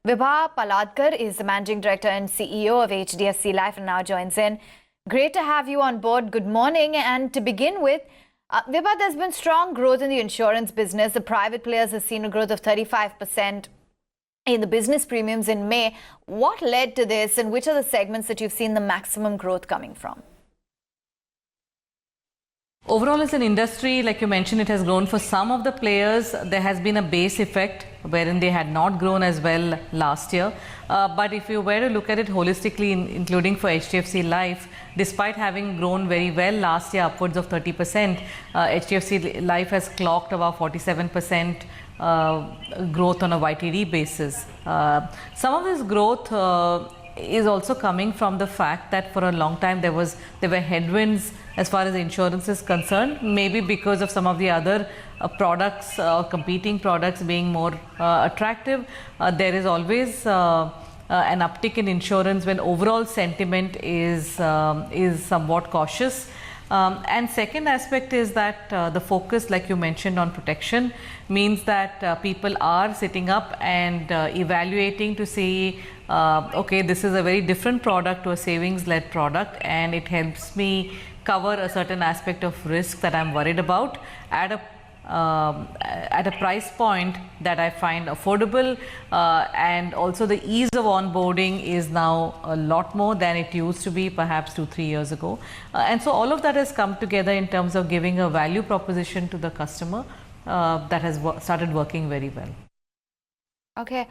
Vibha Padalkar is the Managing Director and CEO of HDFC Life and now joins in. Great to have you on board. Good morning. And to begin with, Vibha, there's been strong growth in the insurance business. The private players have seen a growth of 35% in the business premiums in May. What led to this, and which are the segments that you've seen the maximum growth coming from? Overall, as an industry, like you mentioned, it has grown. For some of the players, there has been a base effect wherein they had not grown as well last year. But if you were to look at it holistically, including for HDFC Life, despite having grown very well last year, upwards of 30%, HDFC Life has clocked about 47% growth on a YTD basis. Some of this growth is also coming from the fact that for a long time there were headwinds as far as insurance is concerned, maybe because of some of the other products or competing products being more attractive. There is always an uptick in insurance when overall sentiment is somewhat cautious. And second aspect is that the focus, like you mentioned, on protection means that people are sitting up and evaluating to see, okay, this is a very different product to a savings-led product, and it helps me cover a certain aspect of risk that I'm worried about at a price point that I find affordable, and also the ease of onboarding is now a lot more than it used to be perhaps 2-3 years ago. And so all of that has come together in terms of giving a value proposition to the customer that has started working very well. Okay.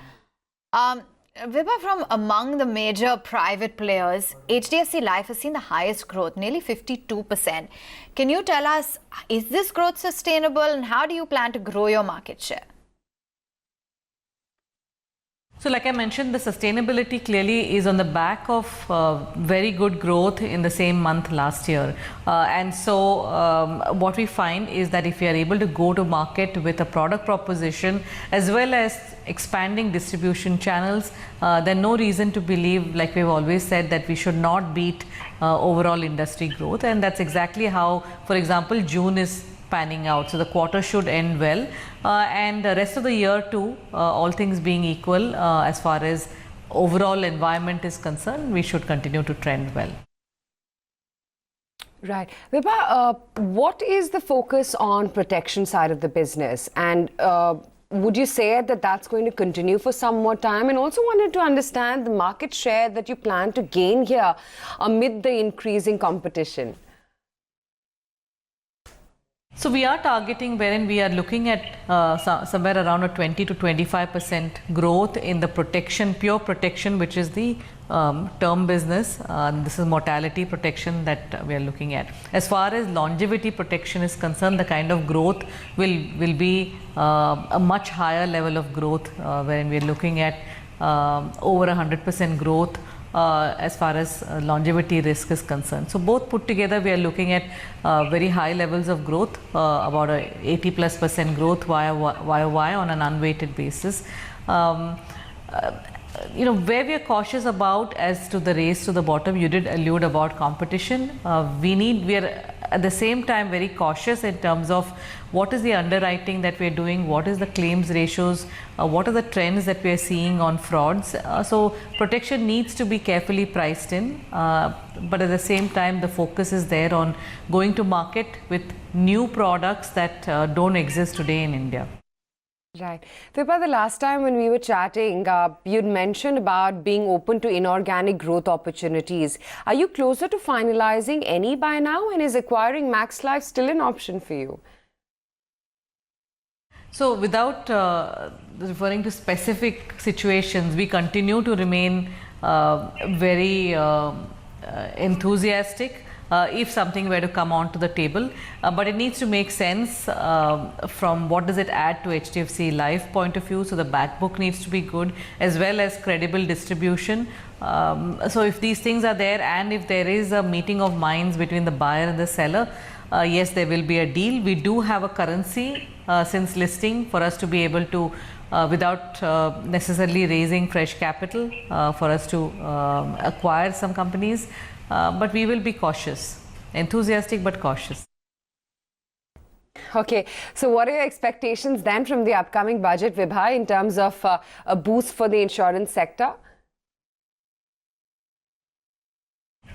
Vibha, from among the major private players, HDFC Life has seen the highest growth, nearly 52%. Can you tell us, is this growth sustainable, and how do you plan to grow your market share? So like I mentioned, the sustainability clearly is on the back of very good growth in the same month last year. And so what we find is that if we are able to go to market with a product proposition as well as expanding distribution channels, there's no reason to believe, like we've always said, that we should not beat overall industry growth. And that's exactly how, for example, June is panning out. So the quarter should end well, and the rest of the year too, all things being equal, as far as overall environment is concerned, we should continue to trend well. Right. Vibha, what is the focus on protection side of the business, and would you say that that's going to continue for some more time? And also wanted to understand the market share that you plan to gain here amid the increasing competition. So we are targeting, wherein we are looking at somewhere around a 20 to 25% growth in the protection, pure protection, which is the term business. This is mortality protection that we are looking at. As far as longevity protection is concerned, the kind of growth will be a much higher level of growth, wherein we are looking at over 100% growth as far as longevity risk is concerned. So both put together, we are looking at very high levels of growth, about a 80+% growth YOY on an unweighted basis. You know, where we are cautious about as to the race to the bottom, you did allude about competition. We are at the same time very cautious in terms of what is the underwriting that we are doing, what is the claims ratios, what are the trends that we are seeing on frauds. So protection needs to be carefully priced in, but at the same time the focus is there on going to market with new products that don't exist today in India. Right. Vibha, the last time when we were chatting, you'd mentioned about being open to inorganic growth opportunities. Are you closer to finalizing any by now, and is acquiring Max Life still an option for you? So without referring to specific situations, we continue to remain very enthusiastic if something were to come onto the table, but it needs to make sense from what does it add to HDFC Life point of view. So the back book needs to be good, as well as credible distribution. So if these things are there, and if there is a meeting of minds between the buyer and the seller, yes, there will be a deal. We do have a currency since listing for us to be able to, without necessarily raising fresh capital, for us to acquire some companies. But we will be cautious, enthusiastic but cautious. Okay, so what are your expectations then from the upcoming budget, Vibha, in terms of a boost for the insurance sector?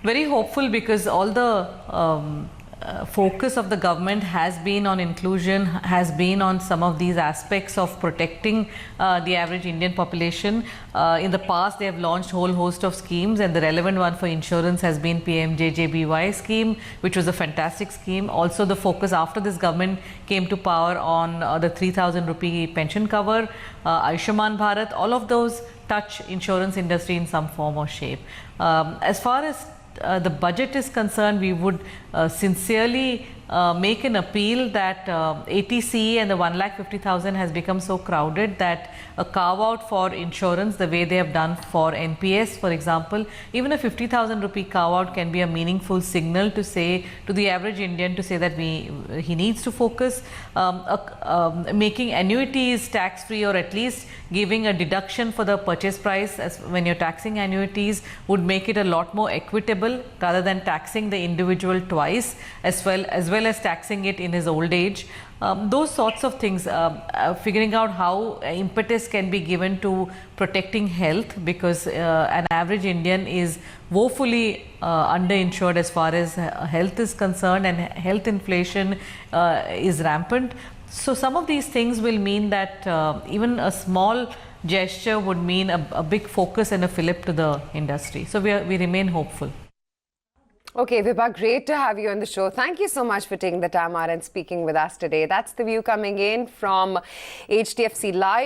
Very hopeful because all the focus of the government has been on inclusion, has been on some of these aspects of protecting the average Indian population. In the past, they have launched a whole host of schemes, and the relevant one for insurance has been PMJJBY scheme, which was a fantastic scheme. Also, the focus after this government came to power on the 3,000 rupee pension cover, Ayushman Bharat, all of those touch insurance industry in some form or shape. As far as the budget is concerned, we would sincerely make an appeal that ATC and the 1,50,000 has become so crowded that a carve out for insurance, the way they have done for NPS, for example, even a 50,000 rupee carve out can be a meaningful signal to say to the average Indian to say that he needs to focus. Making annuities tax free, or at least giving a deduction for the purchase price as when you're taxing annuities, would make it a lot more equitable rather than taxing the individual twice, as well as taxing it in his old age. Those sorts of things, figuring out how impetus can be given to protecting health, because an average Indian is woefully underinsured as far as health is concerned, and health inflation is rampant. So some of these things will mean that even a small gesture would mean a big focus and a fillip to the industry. So we remain hopeful. Okay, Vibha, great to have you on the show. Thank you so much for taking the time out and speaking with us today. That's the view coming in from HDFC Life.